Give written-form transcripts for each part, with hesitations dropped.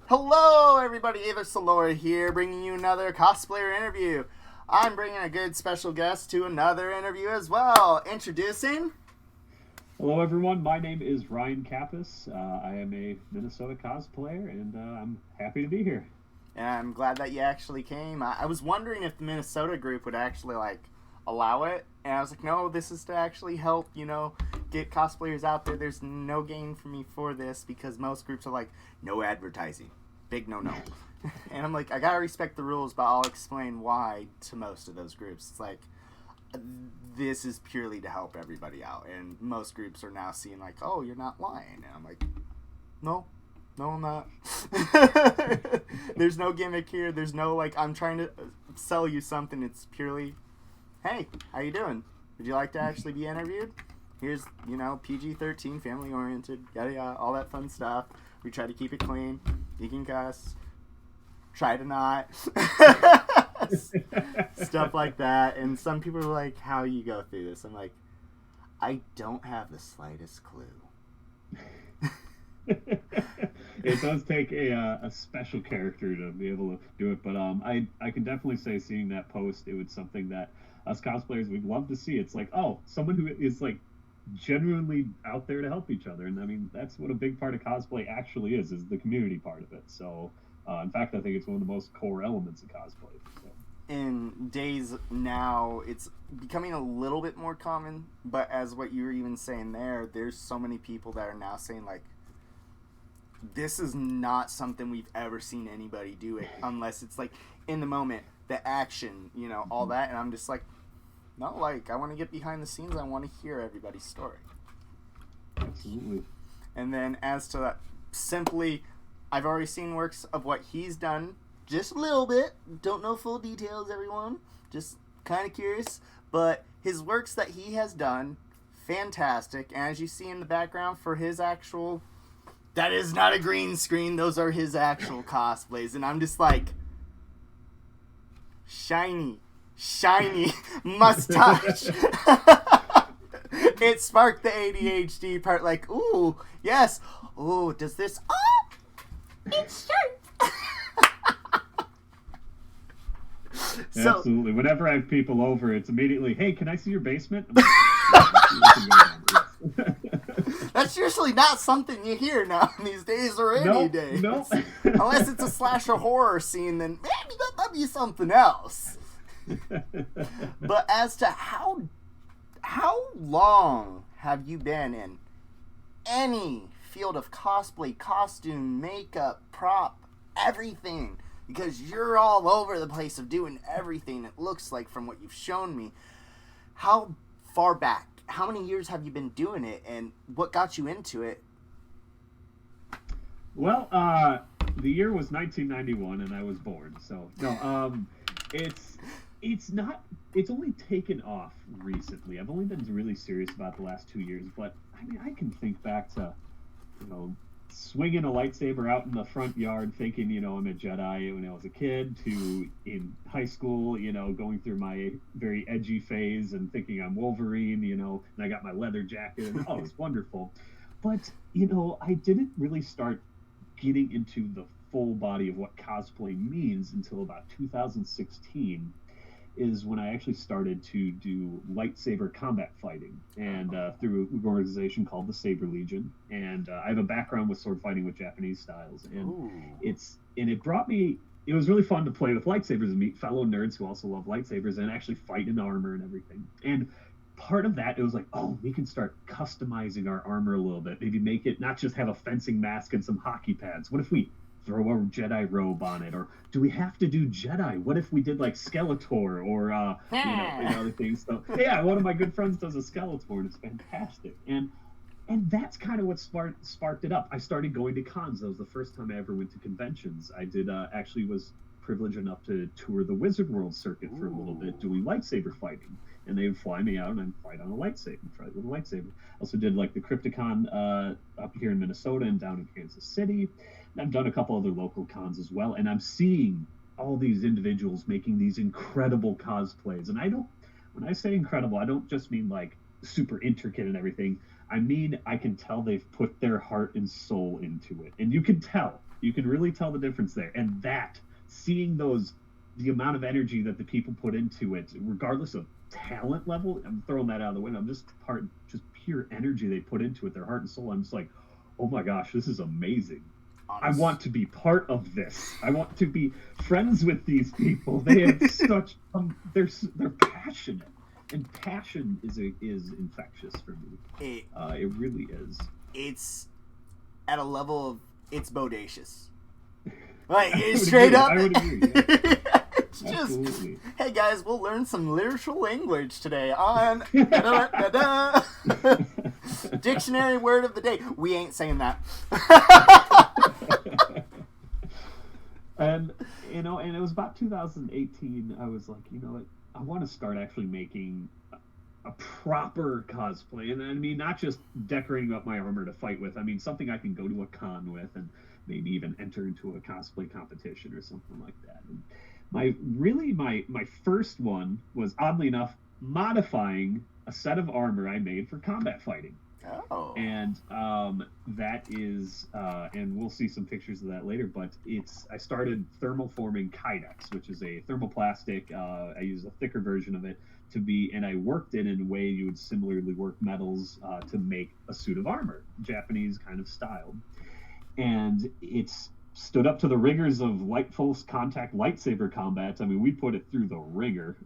Hello, everybody. Ava Solora here, bringing you another cosplayer interview. I'm bringing a good special guest to another interview as well. Introducing. Hello, everyone. My name is Ryan Kappes. I am a Minnesota cosplayer, and I'm happy to be here. And I'm glad that you actually came. I was wondering if the Minnesota group would actually allow it, and I was like, no, this is to actually help, get cosplayers out there. There's no gain for me for this because most groups are like, no advertising, big no. And I'm like, I gotta respect the rules, but I'll explain why to most of those groups. It's like, this is purely to help everybody out, and most groups are now seeing like, oh, you're not lying, and I'm like, no, no, I'm not. There's no gimmick here. There's no I'm trying to sell you something. It's purely, hey, how you doing? Would you like to actually be interviewed? Here's PG-13, family oriented, yada yada, all that fun stuff. We try to keep it clean. You can cuss. Try to not. Stuff like that. And some people are like, how you go through this? I'm like, I don't have the slightest clue. It does take a special character to be able to do it, but I can definitely say seeing that post, it was something that us cosplayers we'd love to see. It's like, oh, someone who is like genuinely out there to help each other, and I mean that's what a big part of cosplay actually is the community part of it. So in fact, I think it's one of the most core elements of cosplay. So. In days now, it's becoming a little bit more common, but as what you were even saying there's so many people that are now saying like, this is not something we've ever seen anybody do it unless it's like in the moment, the action, all that. And I'm just like, no, I want to get behind the scenes. I want to hear everybody's story. Absolutely. And then as to that, simply, I've already seen works of what he's done, just a little bit. Don't know full details, everyone. Just kind of curious. But his works that he has done, fantastic. And as you see in the background for his actual... That is not a green screen. Those are his actual cosplays. And I'm just like... Shiny mustache. It sparked the ADHD part. Like, ooh, yes. Ooh, does this... Oh, it's sharp. Absolutely. Whenever I have people over, it's immediately, hey, can I see your basement? That's usually not something you hear now these days or any days. No. Unless it's a slasher horror scene, then maybe that might be something else. But as to how long have you been in any field of cosplay, costume, makeup, prop, everything? Because you're all over the place of doing everything, it looks like, from what you've shown me. How far back? How many years have you been doing it, and what got you into it? Well, the year was 1991, and I was born. So no, it's only taken off recently. I've only been really serious about the last 2 years, but I mean, I can think back to, swinging a lightsaber out in the front yard thinking, I'm a Jedi when I was a kid, to in high school, going through my very edgy phase and thinking I'm Wolverine, and I got my leather jacket and oh, it's wonderful. But, I didn't really start getting into the full body of what cosplay means until about 2016 is when I actually started to do lightsaber combat fighting, and through an organization called the Saber Legion. And I have a background with sword fighting with Japanese styles, and it brought me. It was really fun to play with lightsabers and meet fellow nerds who also love lightsabers and actually fight in armor and everything. And part of that, it was like, oh, we can start customizing our armor a little bit. Maybe make it not just have a fencing mask and some hockey pads. What if we throw a Jedi robe on it? Or do we have to do Jedi? What if we did like Skeletor or other things? So yeah, one of my good friends does a Skeletor, and it's fantastic. And that's kind of what sparked it up. I started going to cons. That was the first time I ever went to conventions. I did actually was privileged enough to tour the Wizard World circuit for a little bit, doing lightsaber fighting. And they would fly me out and I'd fight on a lightsaber, try with a lightsaber. Also did like the Crypticon up here in Minnesota and down in Kansas City. And I've done a couple other local cons as well. And I'm seeing all these individuals making these incredible cosplays. And when I say incredible, I don't just mean like super intricate and everything. I mean, I can tell they've put their heart and soul into it. And you can tell You can really tell the difference there. And that, seeing the amount of energy that the people put into it, regardless of talent level, I'm throwing that out of the window. I'm just pure energy they put into it, their heart and soul. I'm just like, oh my gosh, this is amazing. I want to be part of this. I want to be friends with these people. They have such they're passionate, and passion is infectious for me. It really is. It's at a level of it's bodacious. Like straight up. I would agree. Yeah. It's Absolutely. just, hey guys, we'll learn some literal language today on dictionary word of the day. We ain't saying that. And and it was about 2018. I was like, you know what? I want to start actually making a proper cosplay, and I mean not just decorating up my armor to fight with. I mean something I can go to a con with, and maybe even enter into a cosplay competition or something like that. And my first one was, oddly enough, modifying a set of armor I made for combat fighting. Oh. And that is, and we'll see some pictures of that later, but I started thermoforming Kydex, which is a thermoplastic. I use a thicker version of it and I worked it in a way you would similarly work metals to make a suit of armor, Japanese kind of style. And it's stood up to the rigors of light pulse contact lightsaber combat. I mean, we put it through the ringer,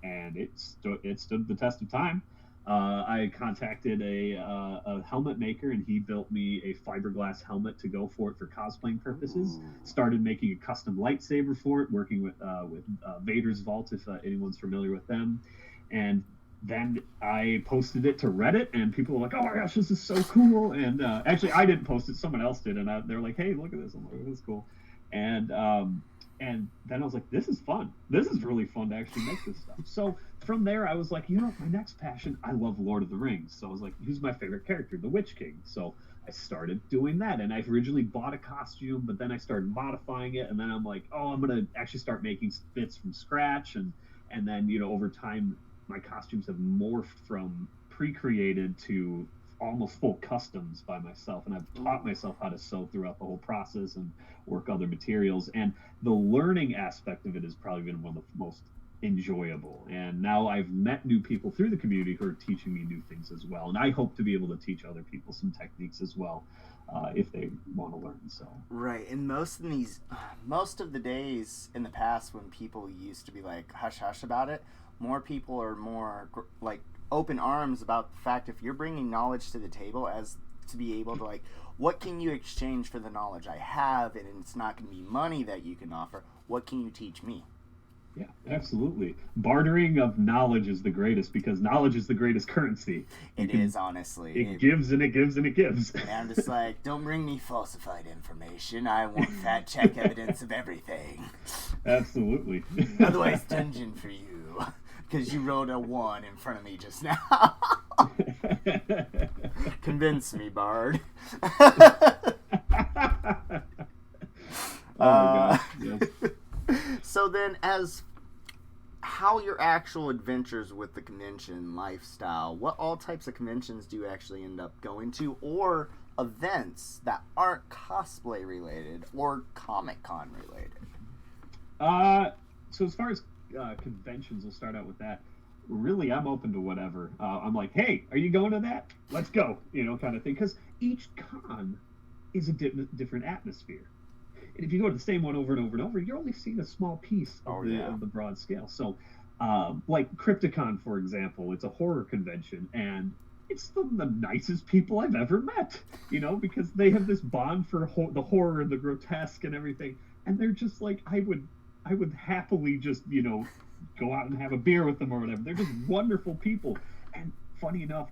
and it stood the test of time. I contacted a helmet maker, and he built me a fiberglass helmet to go for it for cosplaying purposes. Ooh. Started making a custom lightsaber for it, working with Vader's Vault, if anyone's familiar with them. And then I posted it to Reddit, and people were like, "Oh my gosh, this is so cool!" And actually, I didn't post it; someone else did, and they're like, "Hey, look at this! I'm like, this is cool." And then I was like, "This is fun. This is really fun to actually make this stuff." So from there, I was like, you know, my next passion, I love Lord of the Rings. So I was like, who's my favorite character? The Witch King. So I started doing that, and I originally bought a costume, but then I started modifying it, and then I'm like, oh, I'm gonna actually start making bits from scratch, and then over time, my costumes have morphed from pre-created to almost full customs by myself, and I've taught myself how to sew throughout the whole process and work other materials, and the learning aspect of it has probably been one of the most enjoyable. And now I've met new people through the community who are teaching me new things as well, and I hope to be able to teach other people some techniques as well if they want to learn. So right. And most of the days in the past when people used to be like hush hush about it, more people are more like open arms about the fact if you're bringing knowledge to the table, as to be able to like, what can you exchange for the knowledge I have, and it's not going to be money that you can offer. What can you teach me? Yeah, absolutely. Bartering of knowledge is the greatest, because knowledge is the greatest currency. It is, honestly. It gives and it gives and it gives. And I'm just like, don't bring me falsified information. I want fact check evidence of everything. Absolutely. Otherwise, dungeon for you. Because you rolled a 1 in front of me just now. Convince me, Bard. Oh my gosh, yes. So then, as how your actual adventures with the convention lifestyle, what all types of conventions do you actually end up going to, or events that aren't cosplay related or Comic-Con related? So as far as conventions, we'll start out with that. Really, I'm open to whatever. I'm like, hey, are you going to that? Let's go, kind of thing. Because each con is a different atmosphere. And if you go to the same one over and over and over, you're only seeing a small piece of the broad scale. So, like Crypticon, for example, it's a horror convention, and it's the nicest people I've ever met, because they have this bond for the horror and the grotesque and everything. And they're just like, I would happily just, go out and have a beer with them or whatever. They're just wonderful people. And funny enough,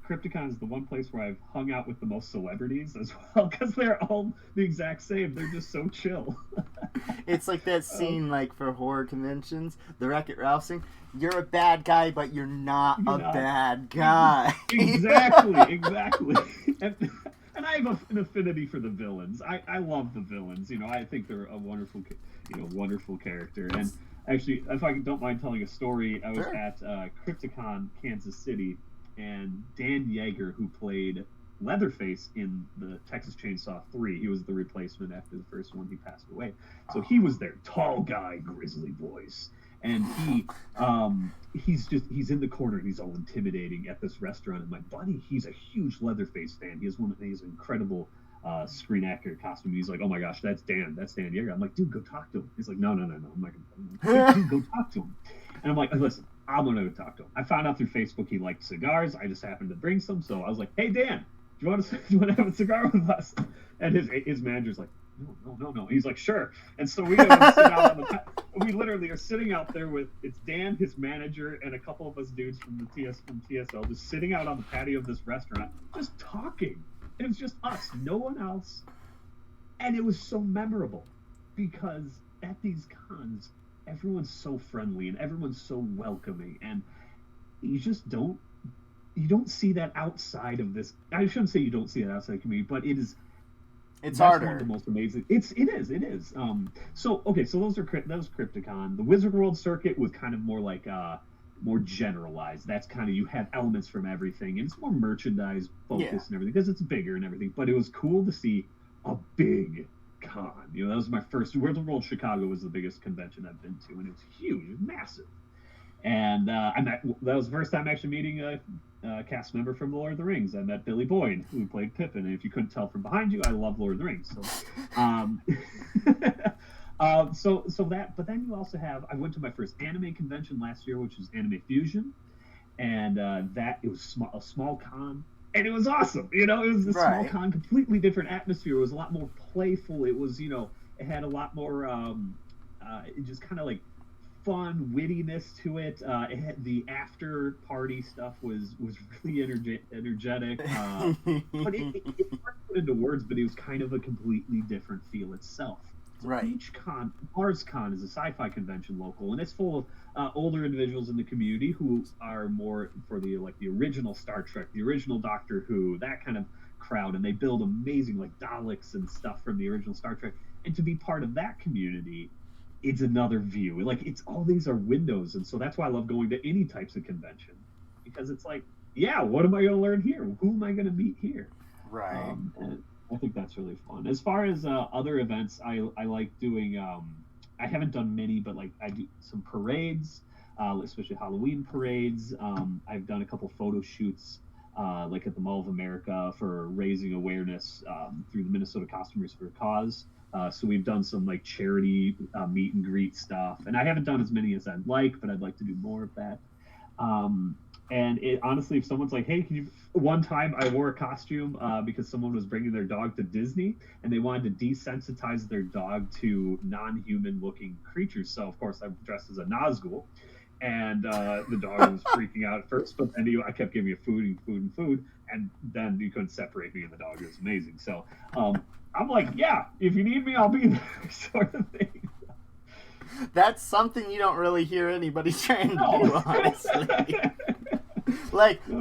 Crypticon is the one place where I've hung out with the most celebrities as well, because they're all the exact same. They're just so chill. It's like that scene, like for horror conventions, the Wreck-It Ralph scene. You're a bad guy, but you're not a bad guy. Exactly. And I have an affinity for the villains. I love the villains. I think they're a wonderful, wonderful character. And actually, if I don't mind telling a story, I was at Crypticon, Kansas City, and Dan Yeager, who played Leatherface in the Texas Chainsaw 3. He was the replacement after the first one. He passed away. So he was there. Tall guy, grizzly voice. And he's in the corner and he's all intimidating at this restaurant. And my buddy, he's a huge Leatherface fan. He has an incredible screen actor costume. He's like, oh my gosh, that's Dan Yeager. I'm like, dude, go talk to him. He's like, no. I'm like, dude, go talk to him. And I'm like, listen, I'm gonna go talk to him. I found out through Facebook he liked cigars. I just happened to bring some, so I was like, hey Dan, do you want to have a cigar with us? And his manager's like, no. He's like, sure. And so we go and sit out on the we literally are sitting out there with it's Dan, his manager, and a couple of us dudes from TSL, just sitting out on the patio of this restaurant, just talking. It was just us, no one else. And it was so memorable because at these cons, everyone's so friendly and everyone's so welcoming, and you just don't see that outside of this. I shouldn't say you don't see that outside community, but it's harder. One of the most amazing. It is. So those Crypticon. The Wizard World circuit was kind of more like more generalized. That's kind of, you have elements from everything, and it's more merchandise focused and everything because it's bigger and everything. But it was cool to see a big con. That was my first. Wizard World Chicago was the biggest convention I've been to, and it was huge, it was massive. And that was the first time actually meeting a cast member from Lord of the Rings. I met Billy Boyd, who played Pippin. And if you couldn't tell from behind you, I love Lord of the Rings. So but then you also have, I went to my first anime convention last year, which is Anime Fusion, and it was a small con, and it was awesome. It was a small con, completely different atmosphere. It was a lot more playful. It was, it had a lot more just kind of like fun wittiness to it. It had, the after party stuff was really energetic, but it's hard to put into words, but it was kind of a completely different feel itself. So each con, MarsCon is a sci-fi convention local, and it's full of older individuals in the community who are more for the original Star Trek, the original Doctor Who, that kind of crowd, and they build amazing Daleks and stuff from the original Star Trek. And to be part of that community, it's another view. It's all these are windows, and so that's why I love going to any types of convention, because it's like, what am I going to learn here? Who am I going to meet here? Right. And I think that's really fun. As far as other events, I like doing. I haven't done many, but I do some parades, especially Halloween parades. I've done a couple photo shoots, at the Mall of America for raising awareness through the Minnesota Costumers for a Cause. So we've done some charity meet and greet stuff, and I haven't done as many as I'd like, but I'd like to do more of that. And honestly, if someone's like, hey, one time I wore a costume because someone was bringing their dog to Disney, and they wanted to desensitize their dog to non-human looking creatures. So of course I'm dressed as a Nazgul, and the dog was freaking out at first, but then I kept giving it food, and then you couldn't separate me and the dog. It was amazing. So I'm like, if you need me, I'll be there, sort of thing. That's something you don't really hear anybody trying to do, honestly.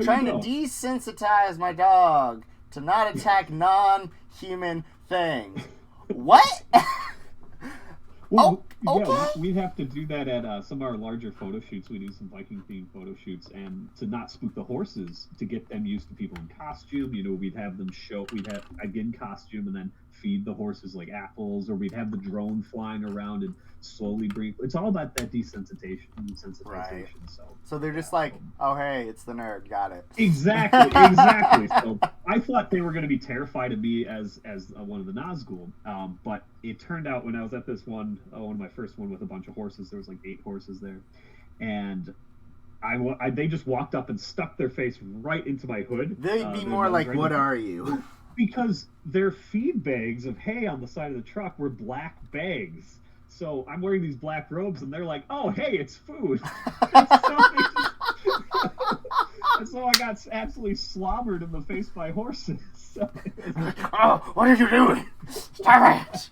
Trying to desensitize my dog to not attack non-human things. What? Well, we have to do that at some of our larger photo shoots. We do some Viking-themed photo shoots, and to not spook the horses, to get them used to people in costume. We'd have them I'd get in costume and then feed the horses apples, or we'd have the drone flying around and slowly bring. It's all about that desensitization. Right. So they're just oh hey, it's the nerd, got it. Exactly. So I thought they were going to be terrified of me as one of the Nazgul, but it turned out when I was at this one of my first one with a bunch of horses, there was 8 horses there, and they just walked up and stuck their face right into my hood. They'd be more like, what are you? Because their feed bags of hay on the side of the truck were black bags. So I'm wearing these black robes, and they're like, oh, hey, it's food. And so I got absolutely slobbered in the face by horses. So oh, what are you doing? Stop it!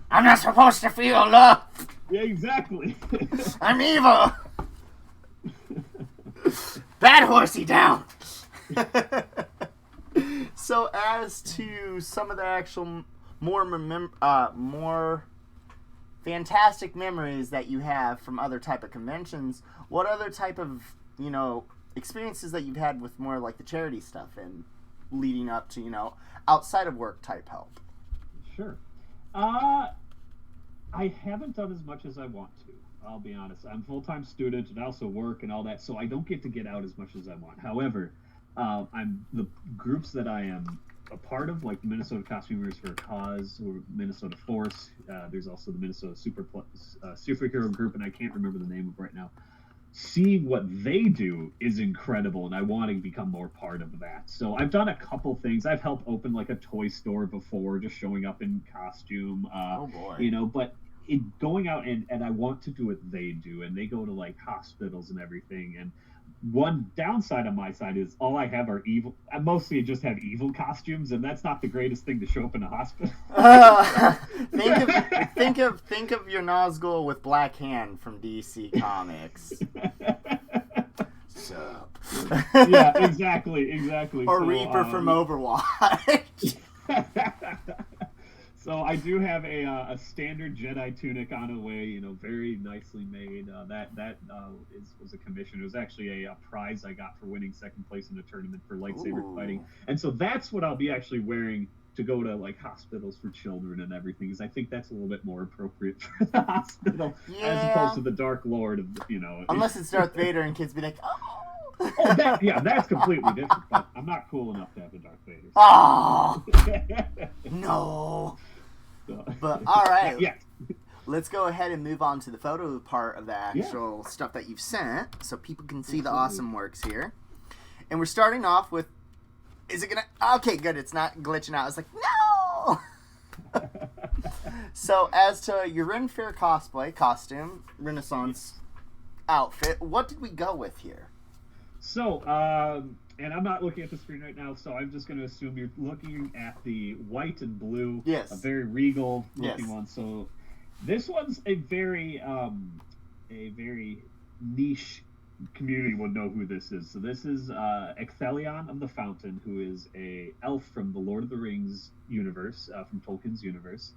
I'm not supposed to feel love. Yeah, exactly. I'm evil. Bad horsey down. So as to some of the actual more fantastic memories that you have from other type of conventions, what other type of experiences that you've had with more the charity stuff and leading up to, outside of work type help? Sure. I haven't done as much as I want to. I'll be honest. I'm a full-time student and I also work and all that, so I don't get out as much as I want. However, I'm the groups that I am a part of, like the Minnesota Costumers for a Cause or Minnesota Force. There's also the Minnesota Superhero group, and I can't remember the name of it right now. Seeing what they do is incredible, and I want to become more part of that. So I've done a couple things. I've helped open like a toy store before, just showing up in costume. Oh boy! But going out and I want to do what they do, and they go to like hospitals and everything. And one downside on my side is all I have are evil. I mostly just have evil costumes, and that's not the greatest thing to show up in a hospital. Think of your Nazgul with Black Hand from DC Comics. Sup? Yeah, exactly. Or so, Reaper from Overwatch. So I do have a standard Jedi tunic on the way, very nicely made. That was a commission. It was actually a prize I got for winning second place in a tournament for lightsaber fighting. And so that's what I'll be actually wearing to go to like hospitals for children and everything, because I think that's a little bit more appropriate for the hospital as opposed to the Dark Lord of Unless it's Darth Vader and kids be like, oh. That's completely different. But I'm not cool enough to have a Darth Vader. So. Oh no. But all right, yeah. Let's go ahead and move on to the photo part of the actual stuff that you've sent, so people can see the awesome works here. And we're starting off with, is it gonna? Okay, good. It's not glitching out. I was like, no. So as to your Ren Fair cosplay costume, Renaissance outfit, what did we go with here? So, and I'm not looking at the screen right now, so I'm just going to assume you're looking at the white and blue, yes, a very regal looking one. So, this one's a very niche community will know who this is. So, this is Ecthelion of the Fountain, who is a elf from the Lord of the Rings universe, from Tolkien's universe.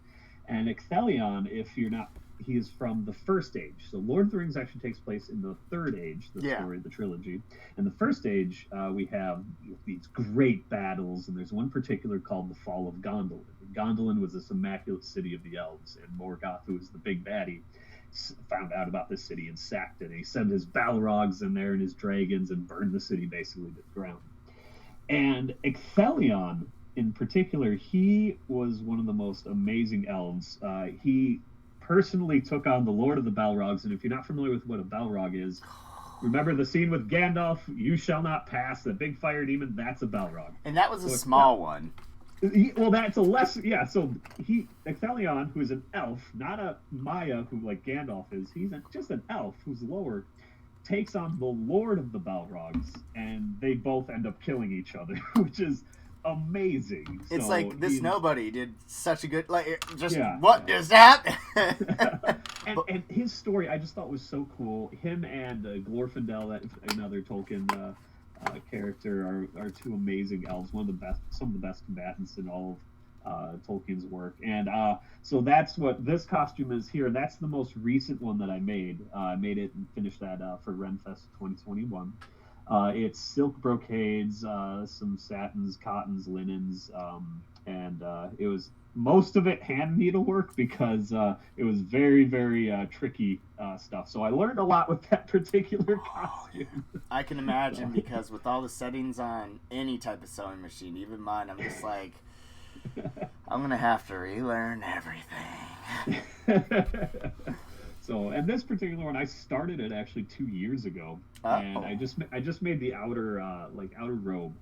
And Ecthelion, if you're not, he is from the First Age. So Lord of the Rings actually takes place in the Third Age, the story of the trilogy. In the First Age, we have these great battles, and there's one particular called the Fall of Gondolin. Gondolin was this immaculate city of the elves, and Morgoth, who was the big baddie, found out about this city and sacked it. And he sent his Balrogs in there and his dragons and burned the city basically to the ground. And Ecthelion, in particular, he was one of the most amazing elves. He personally took on the Lord of the Balrogs, and if you're not familiar with what a Balrog is, remember the scene with Gandalf, you shall not pass, the big fire demon, that's a Balrog. And that was a small one. That's a less, so Ecthelion, who is an elf, not a Maya who like Gandalf is, he's just an elf who's lower, takes on the Lord of the Balrogs, and they both end up killing each other, which is amazing. It's like this nobody did such a good what just happened? and his story I just thought was so cool. Him and Glorfindel, another Tolkien character, are two amazing elves. Some of the best combatants in all of Tolkien's work. And so that's what this costume is here. That's the most recent one that I made. I made it and finished that for Renfest 2021. It's silk brocades, some satins, cottons, linens, and it was most of it hand needlework because it was very, very tricky stuff. So I learned a lot with that particular costume. I can imagine, because with all the settings on any type of sewing machine, even mine, I'm just like, I'm going to have to relearn everything. So, and this particular one, I started it actually 2 years ago, and I just made the outer robe,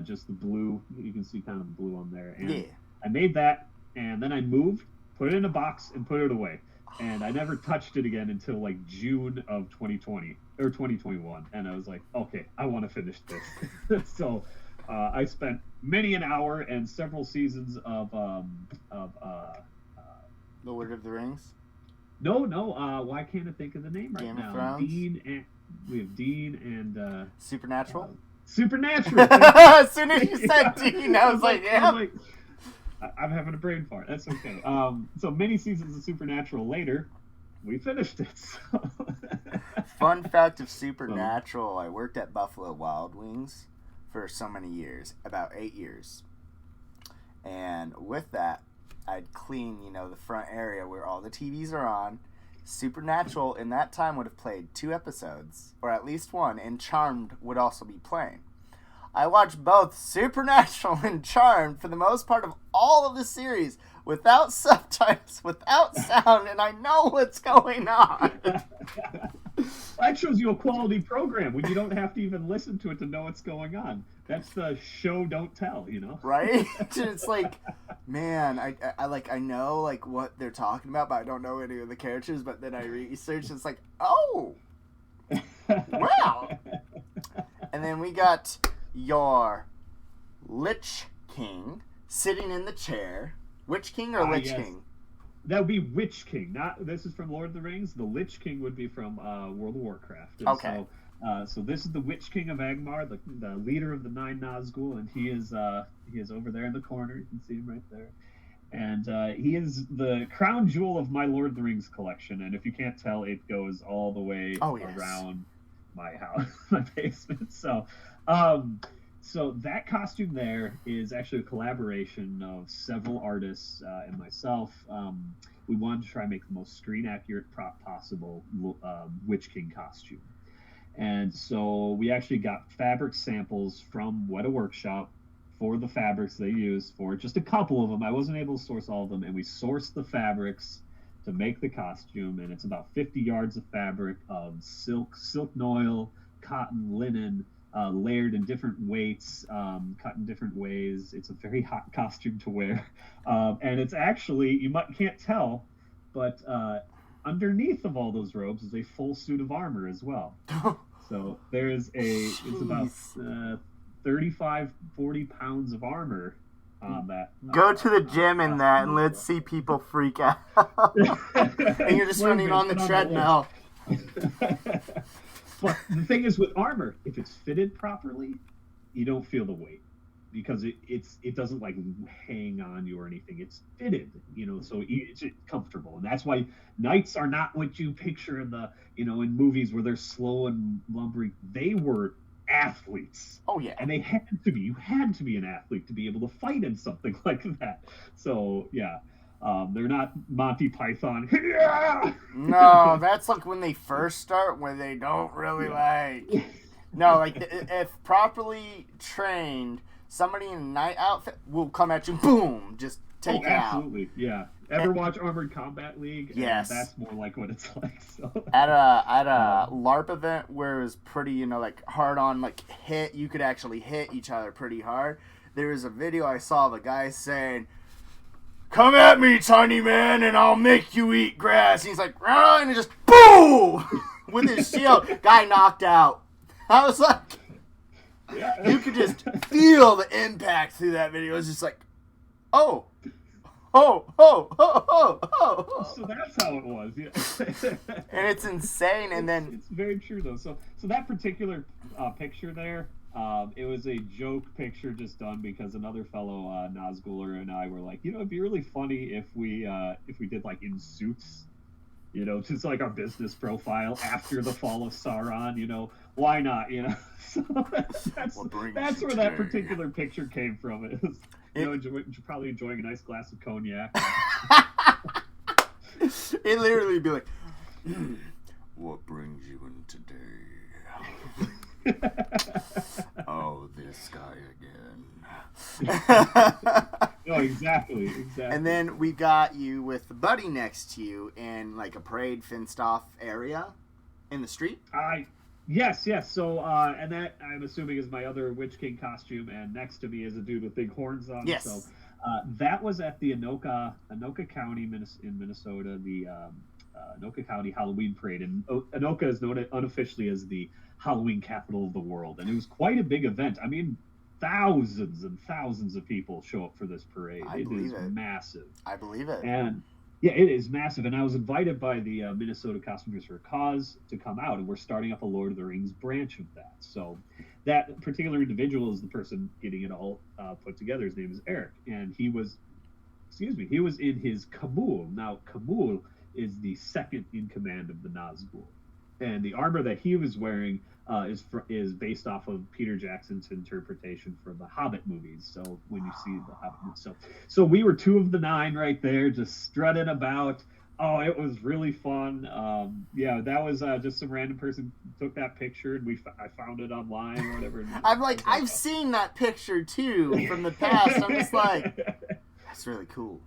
just the blue. You can see kind of the blue on there, and I made that, and then I moved, put it in a box, and put it away, and I never touched it again until like June of 2020 or 2021, and I was like, okay, I want to finish this. So, I spent many an hour and several seasons of The Lord of the Rings. No. Why can't I think of the name right Game now? Of Thrones? We have Dean and Supernatural. Supernatural. As soon as you said Dean, I was like, yeah. I'm having a brain fart. That's okay. So many seasons of Supernatural later, we finished it. So. Fun fact of Supernatural: I worked at Buffalo Wild Wings for so many years, about 8 years. And with that, I'd clean, the front area where all the TVs are on. Supernatural in that time would have played 2 episodes, or at least one, and Charmed would also be playing. I watched both Supernatural and Charmed for the most part of all of the series without subtitles, without sound, and I know what's going on. That shows you a quality program when you don't have to even listen to it to know what's going on. That's the show don't tell, Right? It's like, man, I know like what they're talking about, but I don't know any of the characters. But then I research, and it's like, oh, wow. And then we got your Lich King sitting in the chair. Witch King or Lich King? That would be Witch King. This is from Lord of the Rings. The Lich King would be from World of Warcraft. And okay. So this is the Witch King of Angmar, the leader of the 9 Nazgul, and he is over there in the corner. You can see him right there. And he is the crown jewel of my Lord of the Rings collection. And if you can't tell, it goes all the way around my house, my basement. So that costume there is actually a collaboration of several artists and myself. We wanted to try and make the most screen-accurate prop possible Witch King costume. And so we actually got fabric samples from Weta Workshop for the fabrics they used for just a couple of them. I wasn't able to source all of them, and we sourced the fabrics to make the costume, and it's about 50 yards of fabric of silk noil, cotton, linen, layered in different weights, cut in different ways. It's a very hot costume to wear. And it's actually, you can't tell, but underneath of all those robes is a full suit of armor as well. So it's about 35, 40 pounds of armor on that. Go to the gym in that and let's see people freak out. And you're just running on the treadmill. But the thing is with armor, if it's fitted properly, you don't feel the weight because it doesn't like hang on you or anything. It's fitted, so it's comfortable, and that's why knights are not what you picture in the in movies where they're slow and lumbering. They were athletes. Oh yeah, and they had to be. You had to be an athlete to be able to fight in something like that. So yeah. They're not Monty Python. No, that's like when they first start, where they don't really No, like if properly trained, somebody in a knight outfit will come at you, boom, just take it out. Absolutely, yeah. Ever watch Armored Combat League? Yes. That's more like what it's like. So. At a LARP event where it was pretty, like hard on, like hit, you could actually hit each other pretty hard. There was a video I saw of a guy saying, "Come at me, tiny man, and I'll make you eat grass." And he's like, "Run!" And just boom with his shield. Guy knocked out. I was like, you could just feel the impact through that video. It was just like, oh. So that's how it was. Yeah. And it's insane. And then it's very true though. So that particular picture there. It was a joke picture just done because another fellow Nazguler and I were like, it'd be really funny if we did like in suits, just like our business profile after the fall of Sauron, why not, So that's where that particular picture came from. It was, probably enjoying a nice glass of cognac. It literally would be like, what brings you in today? Oh, this guy again. No, exactly. And then we got you with the buddy next to you in like a parade fenced off area in the street. Yes. So, and that I'm assuming is my other Witch King costume, and next to me is a dude with big horns on. Yes. So, that was at the Anoka County in Minnesota, the Anoka County Halloween Parade, and Anoka is known unofficially as the Halloween capital of the world, and it was quite a big event. I mean, thousands and thousands of people show up for this parade. It is massive. I believe it. And yeah, it is massive. And I was invited by the Minnesota Costumers for a Cause to come out, and we're starting up a Lord of the Rings branch of that. So that particular individual is the person getting it all put together. His name is Eric, and he was in his Kamul. Now, Kamul is the second in command of the Nazgul. and the armor that he was wearing is based off of Peter Jackson's interpretation for the Hobbit movies. So when you see the Hobbit, so we were 2 of the 9 right there, just strutting about. Oh, it was really fun. Yeah, that was just some random person took that picture, and I found it online or whatever. I'm like, I've seen that picture too from the past. I'm just like, that's really cool.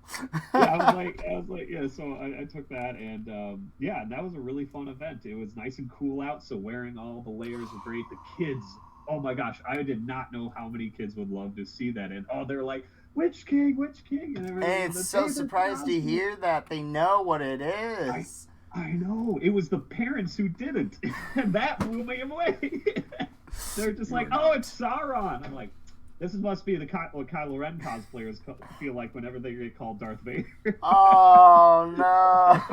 Yeah, I was like, yeah. So I took that, and yeah, that was a really fun event. It was nice and cool out, so wearing all the layers were great. The kids, oh my gosh, I did not know how many kids would love to see that, and they're like, Witch King, and everything. And it's so surprised to hear that they know what it is. I know. It was the parents who didn't, and that blew me away. They're just like, oh, it's Sauron. I'm like, this must be what Kylo Ren cosplayers feel like whenever they get called Darth Vader. Oh, no.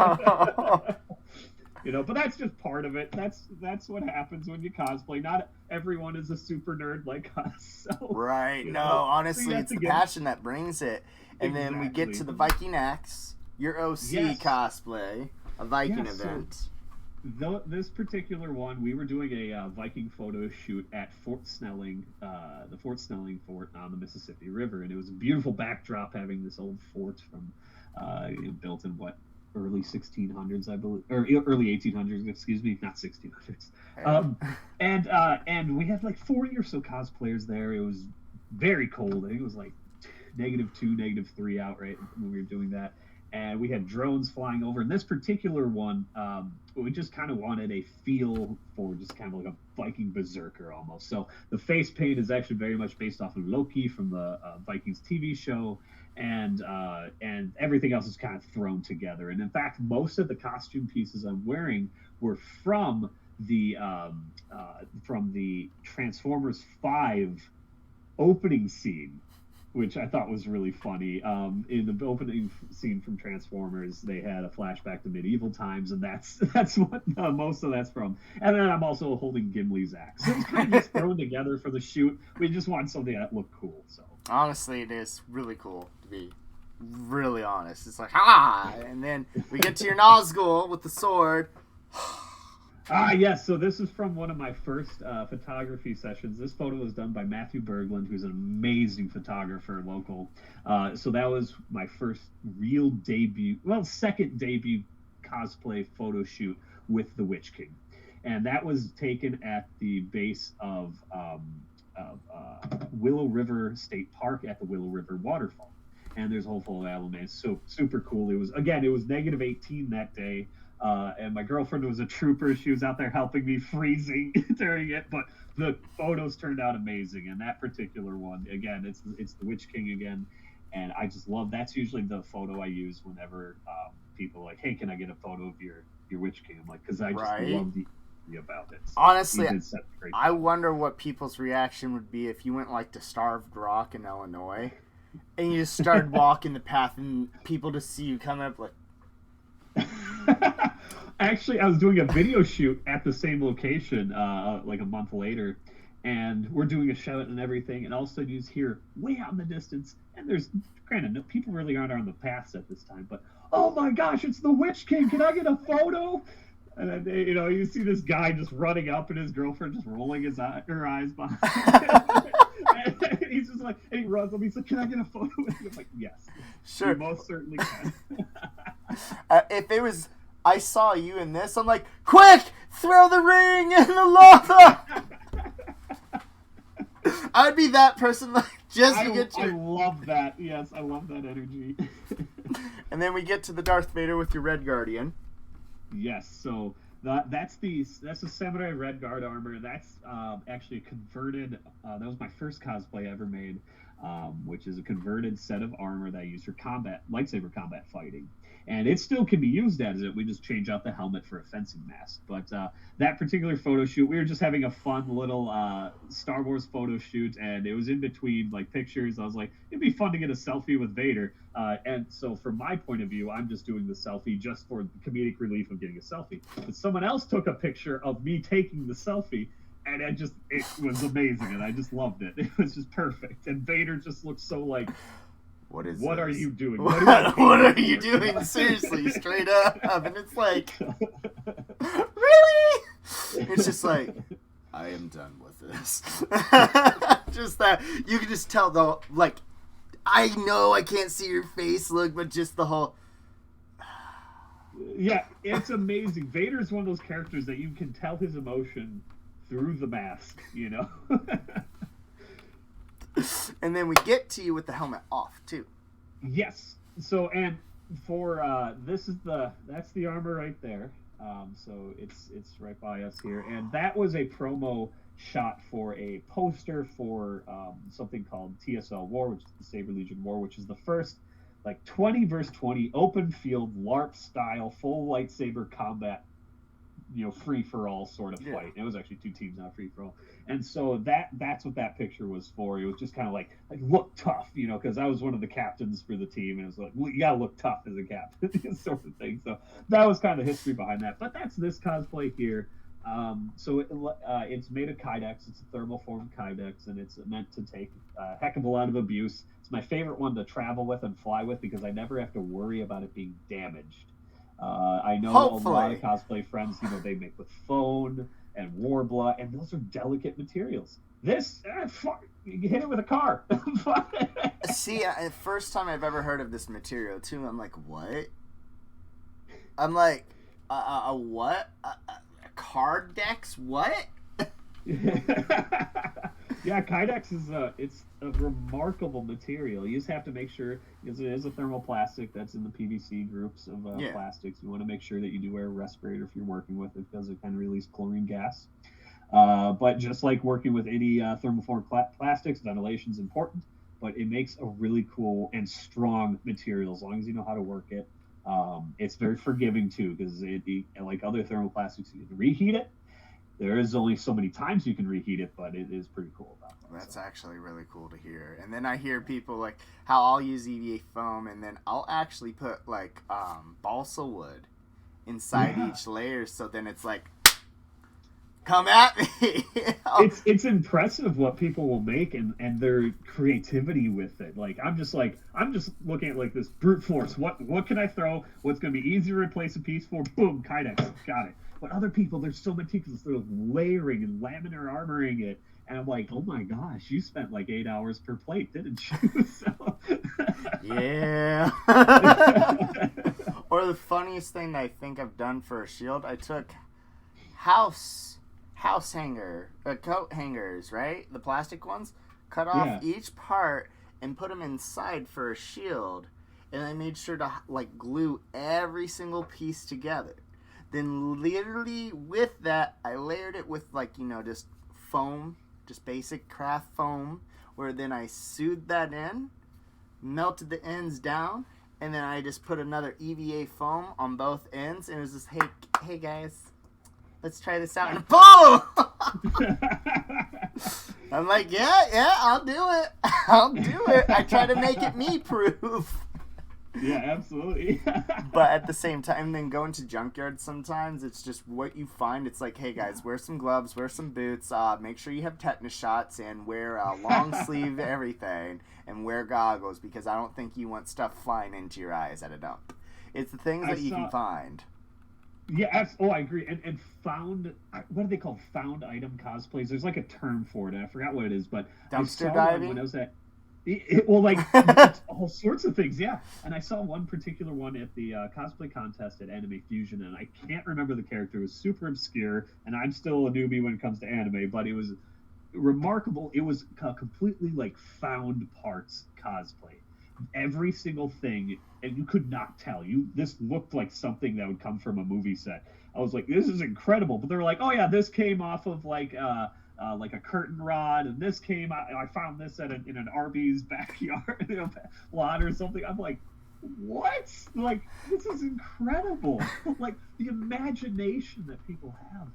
But that's just part of it. That's what happens when you cosplay. Not everyone is a super nerd like us. So, right. No, honestly, it's the passion that brings it. And then we get to the Viking X, your OC cosplay, a Viking event. This particular one, we were doing a Viking photo shoot at Fort Snelling, the Fort Snelling fort on the Mississippi River. And it was a beautiful backdrop having this old fort from built in early 1600s, I believe, or early 1800s, excuse me, not 1600s. And we had like 40 or so cosplayers there. It was very cold. I think it was like -2, -3 out right when we were doing that. And we had drones flying over. And this particular one, we just kind of wanted a feel for just kind of like a Viking berserker almost. So the face paint is actually very much based off of Loki from the Vikings TV show. And everything else is kind of thrown together. And in fact, most of the costume pieces I'm wearing were from the Transformers 5 opening scene, which I thought was really funny. In the opening scene from Transformers, they had a flashback to medieval times, and that's what most of that's from. And then I'm also holding Gimli's axe. So it's kind of just thrown together for the shoot. We just want something that looked cool. So honestly, it is really cool to be really honest. It's like, and then we get to your Nazgul with the sword. Yes. So this is from one of my first photography sessions. This photo was done by Matthew Berglund, who's an amazing photographer local. So that was my first real second debut cosplay photo shoot with the Witch King. And that was taken at the base of Willow River State Park at the Willow River Waterfall. And there's a whole full album, man. It's so super cool. It was -18 that day. And my girlfriend was a trooper. She was out there helping me freezing during it, but the photos turned out amazing. And that particular one, again, it's the Witch King again, and I just love. That's usually the photo I use whenever people are like, hey, can I get a photo of your Witch King? I'm like, because I just love the idea about it. So honestly, I wonder what people's reaction would be if you went like to Starved Rock in Illinois, and you just started walking the path, and people just see you coming up like. Actually, I was doing a video shoot at the same location like a month later, and we're doing a shout and everything, and all of a sudden you just hear way out in the distance, and there's, granted, people really aren't on the paths at this time, but, oh my gosh, it's the Witch King, can I get a photo? And then, you see this guy just running up, and his girlfriend just rolling her eyes behind him. And he's just like, and he runs up, he's like, can I get a photo with you? I'm like, yes. Sure. You most certainly can. If it was, I saw you in this, I'm like, quick, throw the ring in the lava. I'd be that person, like, just to get you. I love that. Yes, I love that energy. And then we get to the Darth Vader with your Red Guardian. Yes, so that's the Samurai Red Guard armor. That's actually a converted. That was my first cosplay I ever made, which is a converted set of armor that I use for lightsaber combat fighting. And it still can be used as it. We just change out the helmet for a fencing mask. But that particular photo shoot, we were just having a fun little Star Wars photo shoot, and it was in between like pictures. I was like, it'd be fun to get a selfie with Vader. And so from my point of view, I'm just doing the selfie just for the comedic relief of getting a selfie. But someone else took a picture of me taking the selfie, and it was amazing, and I just loved it. It was just perfect. And Vader just looked so like, what are you doing? What are you doing? Seriously, straight up. And it's like, really? it's just like, I am done with this. Just that you can just tell though, like, I know I can't see your face look, but just the whole. Yeah, it's amazing. Vader's one of those characters that you can tell his emotion through the mask, you know. And then we get to you with the helmet off too. Yes. So, and for that's the armor right there. So it's right by us here, and that was a promo shot for a poster for something called TSL War, which is the Saber Legion War, which is the first like 20 versus 20 open field LARP style full lightsaber combat, you know, free for all sort of fight. It was actually 2 teams, not free for all. And so that's what that picture was for. It was just kind of like look tough, you know, because I was one of the captains for the team, and it was like, well, you gotta look tough as a captain, sort of thing. So that was kind of the history behind that. But that's this cosplay here. So it's made of Kydex. It's a thermoform Kydex, and it's meant to take a heck of a lot of abuse. It's my favorite one to travel with and fly with because I never have to worry about it being damaged. I know Hopefully. A lot of cosplay friends, you know, they make with foam and warbler, and those are delicate materials. This, you hit it with a car. See, the first time I've ever heard of this material too, I'm like, what? I'm like, a what? A card decks? What? Yeah, Kydex is it's a remarkable material. You just have to make sure, because it is a thermoplastic that's in the PVC groups of plastics. You want to make sure that you do wear a respirator if you're working with it because it can release chlorine gas. But just like working with any thermoform plastics, ventilation is important, but it makes a really cool and strong material as long as you know how to work it. It's very forgiving too, because like other thermoplastics, you can reheat it. There is only so many times you can reheat it, but it is pretty cool about that. That's actually really cool to hear. And then I hear people like how I'll use EVA foam, and then I'll actually put like balsa wood inside each layer, so then it's like, come at me. It's impressive what people will make and their creativity with it. Like I'm just looking at like this brute force. What can I throw? What's going to be easy to replace a piece for? Boom, Kydex, got it. But other people, they're so meticulous. They're layering and laminar armoring it. And I'm like, oh my gosh, you spent like 8 hours per plate, didn't you? So... Yeah. Or the funniest thing that I think I've done for a shield, I took house hanger, coat hangers, right? The plastic ones, cut off each part and put them inside for a shield. And I made sure to like glue every single piece together. Then literally with that, I layered it with like, you know, just foam, just basic craft foam, where then I sewed that in, melted the ends down, and then I just put another EVA foam on both ends, and it was just, hey guys, let's try this out, and boom! I'm like, yeah, I'll do it. I try to make it me-proof. Yeah, absolutely. But at the same time, then going to junkyards sometimes, it's just what you find. It's like, hey guys, wear some gloves, wear some boots, make sure you have tetanus shots, and wear a long sleeve everything, and wear goggles, because I don't think you want stuff flying into your eyes at a dump. It's the things that you can find. Yeah, I agree. And found, what are they called? Found item cosplays. There's like a term for it. I forgot what it is, but dumpster diving? When I was at all sorts of things, yeah. And I saw one particular one at the cosplay contest at Anime Fusion, and I can't remember the character. It was super obscure, and I'm still a newbie when it comes to anime, but it was remarkable. It was completely like found parts cosplay. Every single thing, and you could not tell. This looked like something that would come from a movie set. I was like, this is incredible. But they were like, oh yeah, this came off of like a curtain rod, and this came. I found this in an Arby's backyard lot or something. I'm like, what? Like, this is incredible. Like the imagination that people have.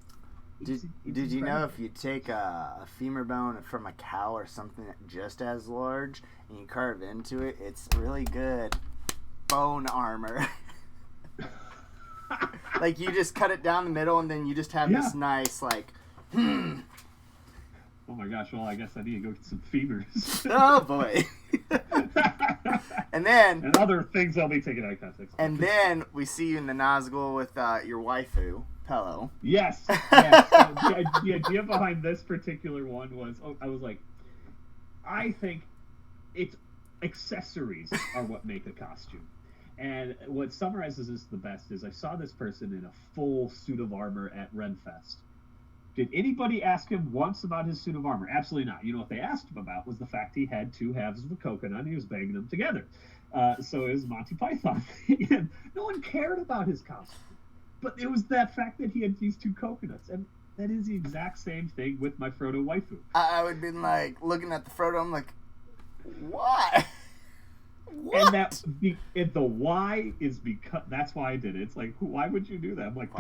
Did you know if you take a femur bone from a cow or something just as large and you carve into it, it's really good bone armor. Like you just cut it down the middle and then you just have this nice like. Oh my gosh, well, I guess I need to go get some femurs. Oh boy. And other things I'll be taking out of context. And then we see you in the Nazgul with your waifu. pillow. Yes. Yes. The idea behind this particular one was, I was like, I think it's accessories are what make a costume. And what summarizes this the best is I saw this person in a full suit of armor at Renfest. Did anybody ask him once about his suit of armor? Absolutely not. You know what they asked him about was the fact he had two halves of a coconut and he was banging them together. So it was Monty Python. And no one cared about his costume. But it was that fact that he had these two coconuts. And that is the exact same thing with my Frodo waifu. I would have been like, looking at the Frodo, I'm like, why? What? And that the why is because that's why I did it. It's like, why would you do that? I'm like,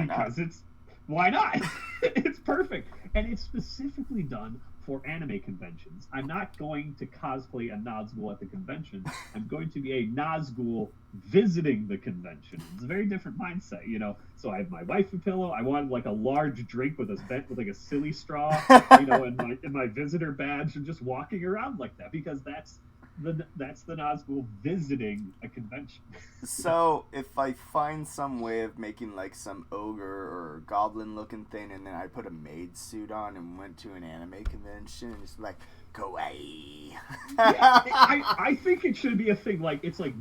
why not? It's perfect, and it's specifically done for anime conventions. I'm not going to cosplay a Nazgul at the convention. I'm going to be a Nazgul visiting the convention. It's a very different mindset, you know. So I have my waifu pillow. I wanted like a large drink with like a silly straw, you know, and my visitor badge, and just walking around like that because that's the Nazgul visiting a convention. So if I find some way of making like some ogre or goblin looking thing, and then I put a maid suit on and went to an anime convention, and it's like kawaii. I think it should be a thing. Like it's like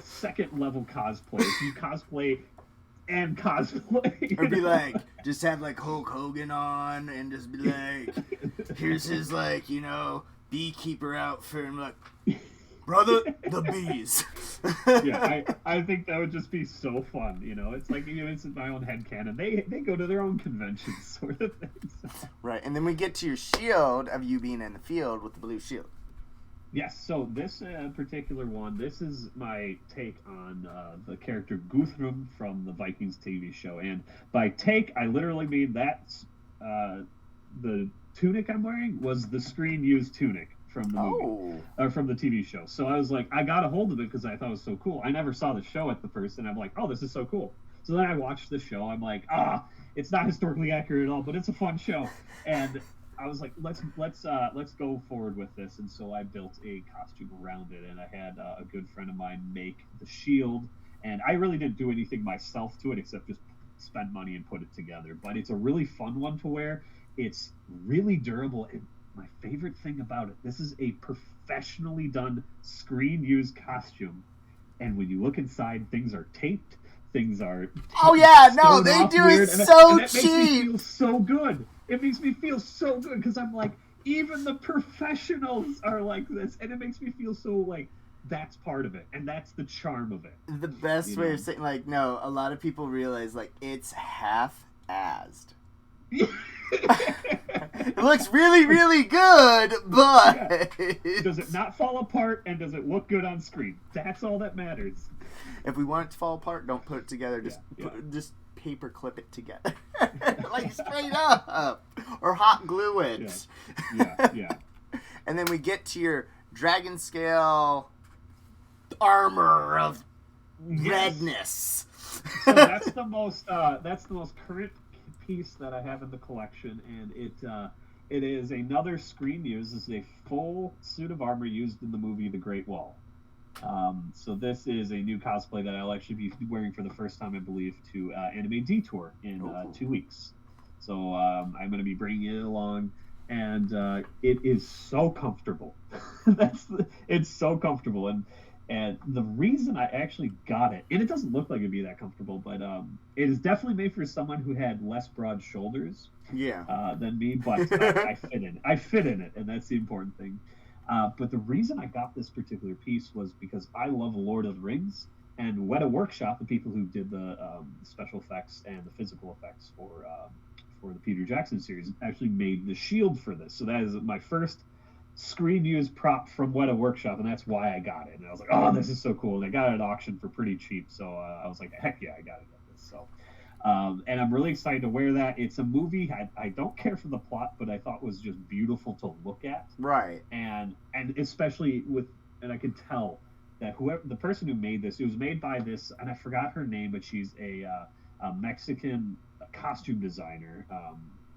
second level cosplay. If you cosplay and cosplay, or be like, just have like Hulk Hogan on, and just be like, here's his like, you know, beekeeper outfit. I'm like, brother, the bees. Yeah, I think that would just be so fun, you know. It's like, you know, it's in my own headcanon. They go to their own conventions, sort of thing. Right, and then we get to your shield of you being in the field with the blue shield. Yes, so this particular one, this is my take on the character Guthrum from the Vikings TV show. And by take, I literally mean that's the tunic I'm wearing was the screen-used tunic from the movie, or from the TV show. So I was like, I got a hold of it because I thought it was so cool. I never saw the show at the first, and I'm like, oh, this is so cool. So then I watched the show. I'm like, it's not historically accurate at all, but it's a fun show. And I was like, let's go forward with this. And so I built a costume around it, and I had a good friend of mine make the shield. And I really didn't do anything myself to it except just spend money and put it together. But it's a really fun one to wear. It's really durable. And my favorite thing about it, this is a professionally done screen-used costume. And when you look inside, things are taped. Things are they do it so cheap. Makes me feel so good. It makes me feel so good because I'm like, even the professionals are like this, and it makes me feel so like that's part of it, and that's the charm of it. The best way of saying, like, no, a lot of people realize like it's half-assed. It looks really, really good, but does it not fall apart, and does it look good on screen? That's all that matters. If we want it to fall apart, don't put it together. Just paper clip it together, like straight up, or hot glue it. Yeah. And then we get to your dragon scale armor of redness. So that's the most current piece that I have in the collection, and it is another screen use. This is a full suit of armor used in the movie The Great Wall. So this is a new cosplay that I'll actually be wearing for the first time, I believe, to Anime Detour in 2 weeks. So I'm going to be bringing it along, and it is so comfortable. It's so comfortable, and the reason I actually got it, and it doesn't look like it'd be that comfortable, but it is definitely made for someone who had less broad shoulders than me, but I fit in it, and that's the important thing. But the reason I got this particular piece was because I love Lord of the Rings, and Weta Workshop, the people who did the special effects and the physical effects for the Peter Jackson series, actually made the shield for this. So that is my first screen-used prop from Weta Workshop, and that's why I got it. And I was like, oh, this is so cool. And I got it at auction for pretty cheap, so I was like, heck yeah, I got to get this. So, and I'm really excited to wear that. It's a movie I don't care for the plot, but I thought was just beautiful to look at. Right. And especially and I could tell that the person who made this, it was made by this, and I forgot her name, but she's a Mexican costume designer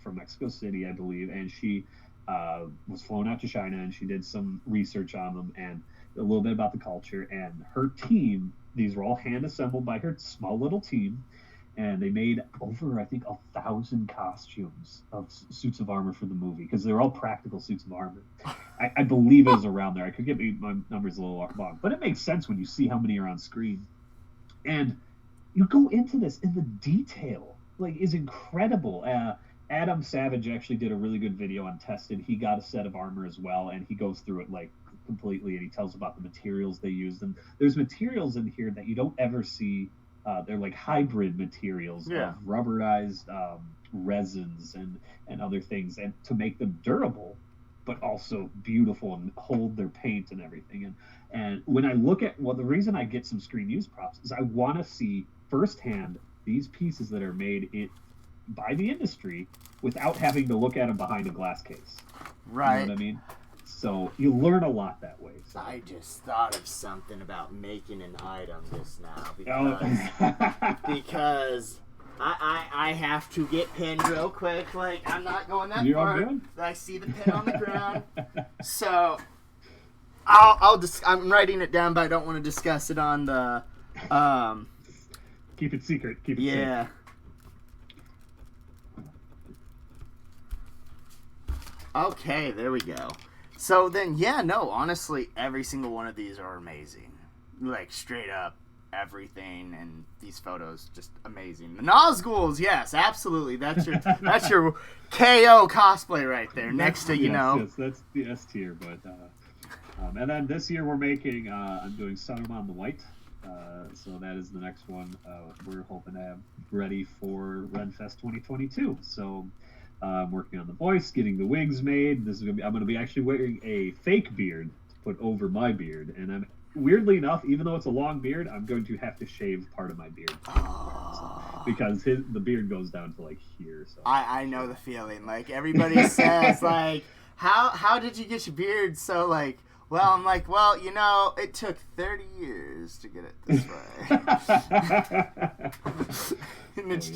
from Mexico City, I believe, and she was flown out to China, and she did some research on them and a little bit about the culture. And her team, these were all hand assembled by her small little team, and they made over, I think, 1,000 costumes of suits of armor for the movie because they're all practical suits of armor. I believe it was around there. I could get my numbers a little wrong, but it makes sense when you see how many are on screen. And you go into this, and the detail like is incredible. Adam Savage actually did a really good video on Tested. He got a set of armor as well, and he goes through it like completely, and he tells about the materials they used. And there's materials in here that you don't ever see. They're like hybrid materials of rubberized resins and other things, and to make them durable, but also beautiful and hold their paint and everything. And when I look at, well, the reason I get some screen use props is I want to see firsthand these pieces that are made by the industry without having to look at them behind a glass case. Right. You know what I mean? So you learn a lot that way. So. I just thought of something about making an item just now because I have to get pinned real quick. Like, I'm not going that far. I see the pin on the ground. So I'm writing it down, but I don't want to discuss it on the keep it secret. Keep it secret. Okay, there we go. So then, honestly, every single one of these are amazing. Like, straight up, everything, and these photos, just amazing. The Nazguls, yes, absolutely. That's your KO cosplay right there, next to, Yes, that's the S tier, but, and then this year we're making, I'm doing Saruman the White, so that is the next one we're hoping to have ready for Renfest 2022, so... I'm working on the voice, getting the wigs made. I'm going to be actually wearing a fake beard to put over my beard. And I'm weirdly enough, even though it's a long beard, I'm going to have to shave part of my beard because the beard goes down to like here. So I know the feeling. Like everybody says, like how did you get your beard so like? Well, I'm like, it took 30 years to get it this way. And it's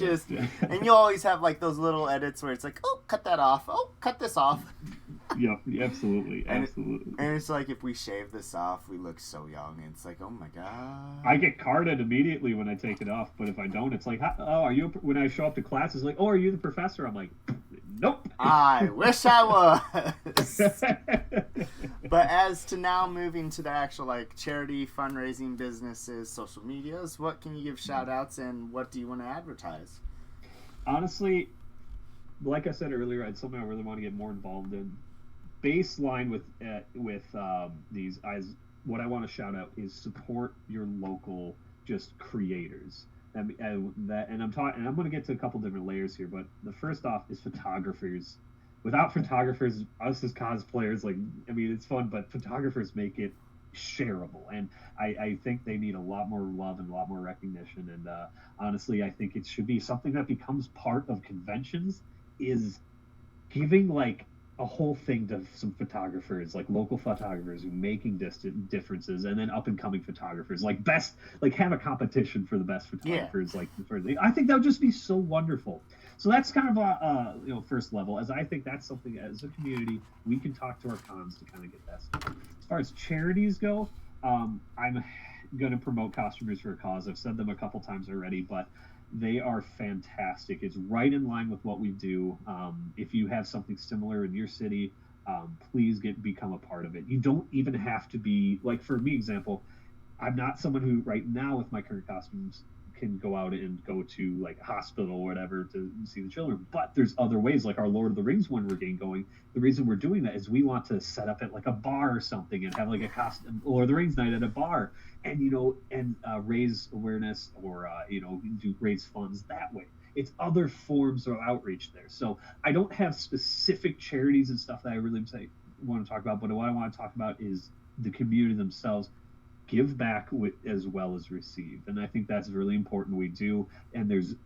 and you always have like those little edits where it's like, oh, cut that off. Oh, cut this off. Yep, absolutely. And it's like, if we shave this off, we look so young. And it's like, oh my God. I get carded immediately when I take it off. But if I don't, it's like, oh, are you, when I show up to class, it's like, oh, are you the professor? I'm like, nope. I wish I was. But as to now moving to the actual like charity, fundraising, businesses, social medias, what can you give shout outs and what do you want to advertise? Honestly, like I said earlier, it's something I really want to get more involved in. Baseline with these, what I want to shout out is support your local just creators. And I'm going to get to a couple different layers here, but the first off is photographers. Without photographers, us as cosplayers, it's fun, but photographers make it shareable. And I think they need a lot more love and a lot more recognition. And honestly, I think it should be something that becomes part of conventions, is giving like a whole thing to some photographers, like local photographers who making differences, and then up and coming photographers, have a competition for the best photographers. Yeah. I think that would just be so wonderful. So that's kind of a first level, as I think that's something as a community we can talk to our cons to kind of get that stuff. As far as charities go, I'm going to promote Costumers for a Cause. I've said them a couple times already, but they are fantastic. It's right in line with what we do. If you have something similar in your city, please become a part of it. You don't even have to be, like for me, example, I'm not someone who right now with my current costumes can go out and go to like a hospital or whatever to see the children, but there's other ways, like our Lord of the Rings one we're getting going. The reason we're doing that is we want to set up at like a bar or something and have like a costume Lord of the Rings night at a bar, and raise awareness or raise funds that way. It's other forms of outreach there. So I don't have specific charities and stuff that I really want to talk about, but what I want to talk about is the community themselves. Give back as well as receive, and I think that's really important. We do, and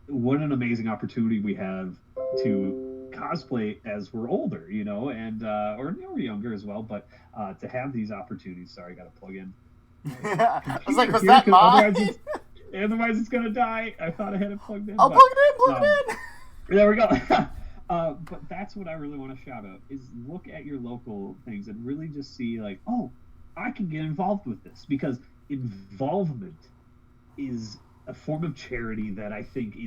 what an amazing opportunity we have to cosplay as we're older, or we're younger as well. But to have these opportunities. Sorry, I got to plug in. I was like, was that mine? Otherwise, it's gonna die. I thought I had it plugged in. Oh, plug it in. There we go. But that's what I really want to shout out is look at your local things and really just see like, oh, I can get involved with this, because involvement is a form of charity that I think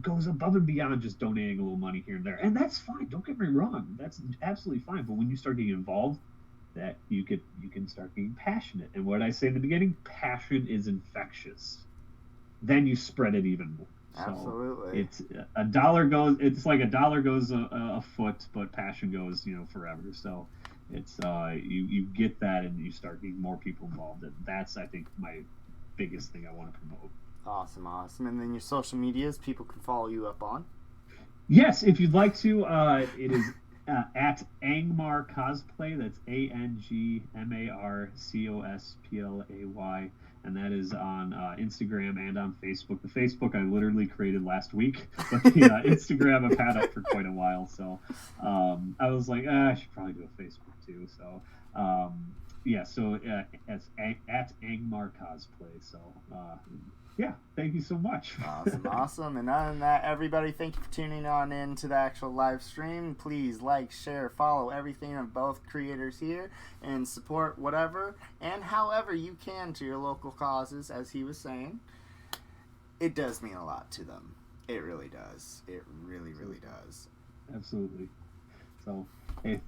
goes above and beyond just donating a little money here and there, and that's fine. Don't get me wrong, that's absolutely fine. But when you start getting involved, that you can start being passionate. And what I say in the beginning, passion is infectious. Then you spread it even more. So Absolutely. it's a dollar goes. It's like a dollar goes a foot, but passion goes forever. So it's you get that, and you start getting more people involved, and that's, I think, my biggest thing I want to promote. Awesome, awesome. And then your social medias, people can follow you up on. Yes, if you'd like to, it is at angmarcosplay. That's ANGMARCOSPLAY, and that is on Instagram and on Facebook. The Facebook I literally created last week, but the Instagram I've had up for quite a while. So I was like, I should probably do a Facebook too. So yeah, so it's at angmarcosplay. So yeah, thank you so much. Awesome, awesome. And other than that, everybody, thank you for tuning on in to the actual live stream. Please like, share, follow everything of both creators here, and support whatever and however you can to your local causes, as he was saying. It does mean a lot to them. It really does. It really, really does. Absolutely. So, hey,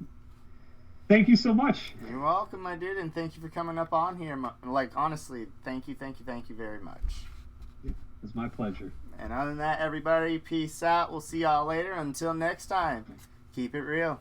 thank you so much. You're welcome, my dude, and thank you for coming up on here. Like, honestly, thank you very much. It's my pleasure. And other than that, everybody, peace out. We'll see y'all later. Until next time, keep it real.